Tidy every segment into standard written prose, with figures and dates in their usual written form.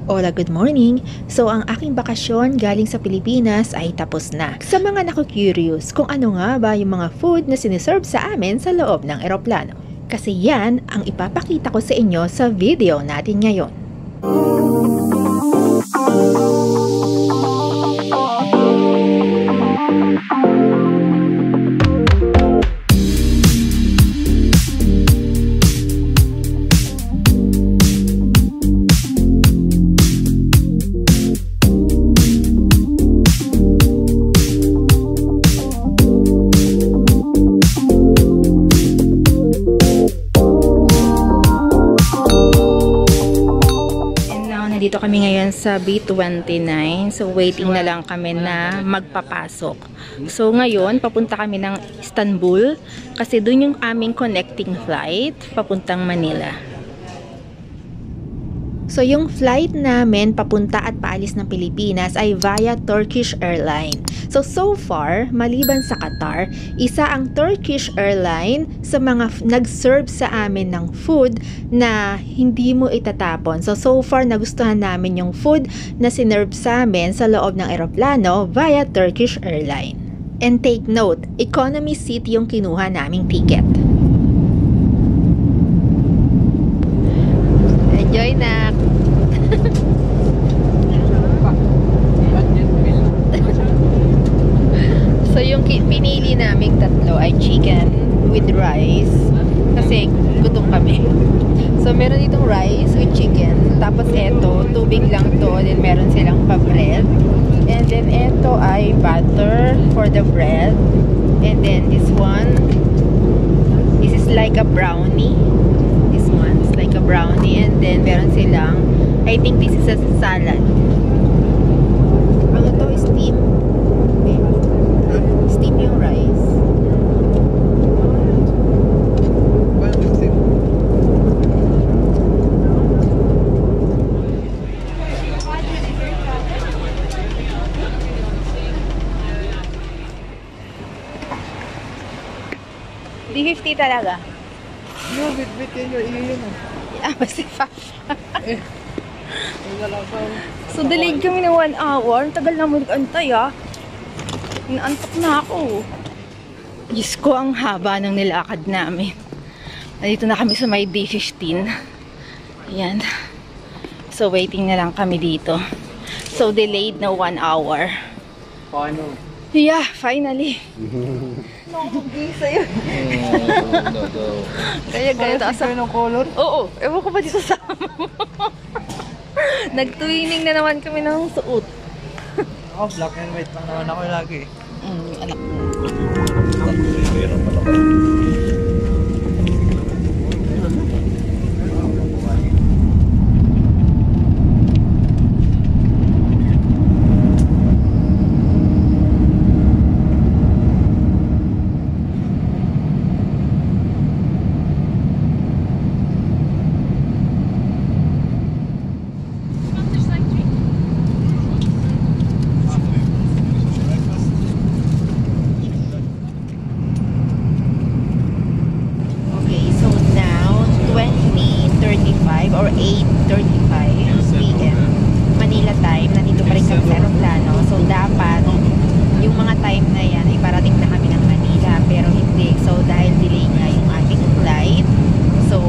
Hola, good morning! So, ang aking bakasyon galing sa Pilipinas ay tapos na. Sa mga naku-curious kung ano nga ba yung mga food na siniserve sa amin sa loob ng eroplano. Kasi yan ang ipapakita ko sa inyo sa video natin ngayon. Dito kami ngayon sa B29. So, waiting na lang kami na magpapasok. So, ngayon, papunta kami ng Istanbul kasi dun yung aming connecting flight papuntang Manila. So, yung flight namin papunta at paalis ng Pilipinas ay via Turkish Airline. So far, maliban sa Qatar, isa ang Turkish Airline sa mga nag-serve sa amin ng food na hindi mo itatapon. So far, nagustuhan namin yung food na sinerve sa amin sa loob ng eroplano via Turkish Airline. And take note, economy seat yung kinuha naming ticket. Enjoy na! So yung pinili naming tatlo ay chicken with rice kasi gutom kami. So meron ditong rice with chicken, tapos eto, tubig lang to, then meron silang pa-bread. And then eto ay butter for the bread. And then this one, this is like a brownie. This one is like a brownie. And then meron silang, I think this is a salad. Ano to? Steam. Steam yung rice. D50 talaga. No, bit yun yun. Basta pa. So, delayed kami ng 1 hour. Tagal na mo nag-antay Inaantok na ako. Diyos ko, ang haba ng nilakad namin. Nandito na kami sa may D15. Ayan. So, waiting na lang kami dito. So, delayed na 1 hour. Paano? Yeah, finally. Nakakagisa yun. Kaya taas ng color? Oo, ewan ko ba dito sa nag-twinning na naman kami ng suot. Ako, black and white lang naman ako lagi. Anak mo. Or 8:35 PM Manila time, nandito pa rin kami sa aeroplano. So dapat yung mga time na yan ay parating na kami ng Manila, pero hindi. So dahil delay nga yung ating flight, so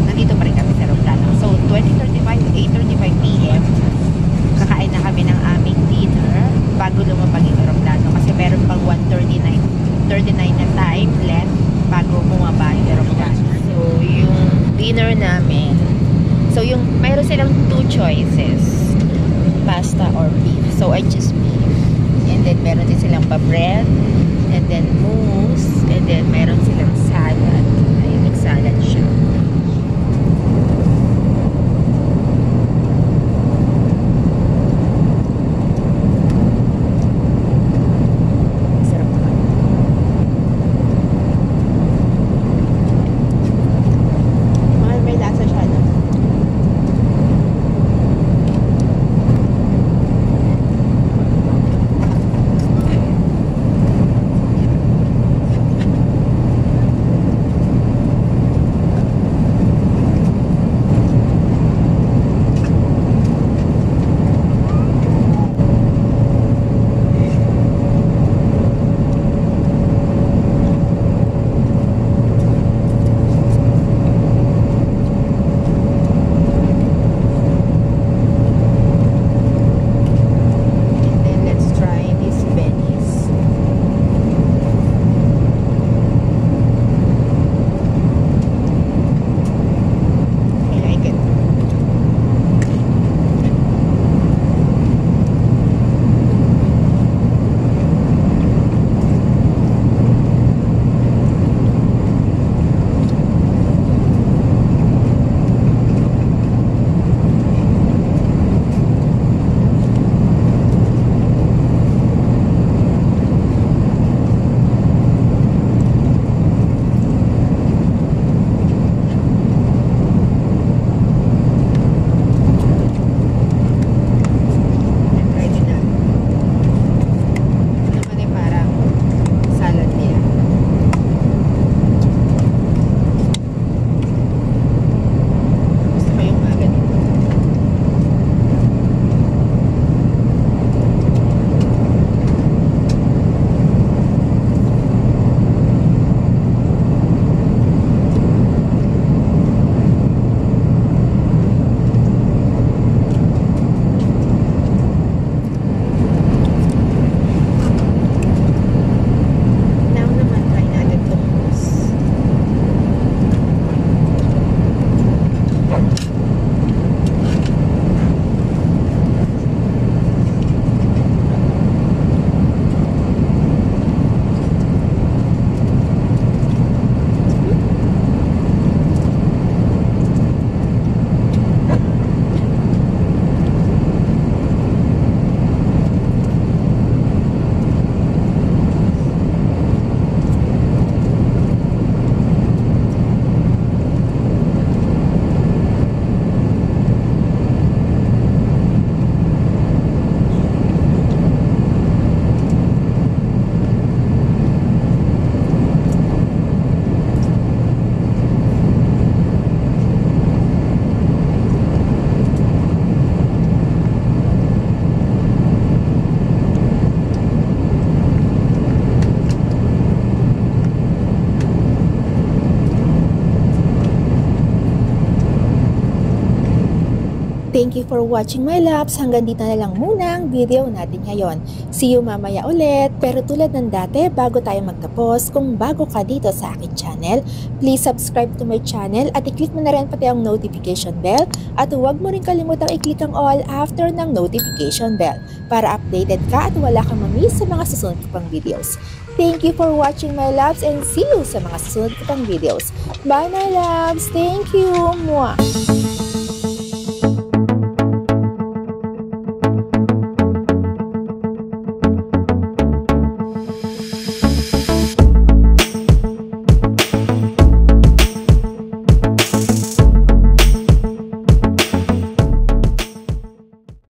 nandito pa rin kami sa aeroplano. So 20:35 to 8:35 PM kakain na kami ng aming dinner bago lumapag yung aeroplano kasi meron pang 1:39 na time left bago bumaba yung aeroplano. So yung dinner namin, so yung mayroon silang 2 choices, pasta or beef. So I choose beef. And then meron din silang pa-bread, and then mousse, and then meron silang salad. Ay, nag-salad siya. Sarap naman. May lasa siya, no? Thank you for watching my loves. Hanggang dito na lang muna ang video natin ngayon. See you mamaya ulit. Pero tulad ng dati, bago tayo magtapos, kung bago ka dito sa akin channel, please subscribe to my channel at i-click mo na rin pati ang notification bell. At huwag mo rin kalimutang i-click ang all after ng notification bell para updated ka at wala kang mamiss sa mga susunod ko pang videos. Thank you for watching my loves and see you sa mga susunod ko pang videos. Bye my loves! Thank you! Mwah!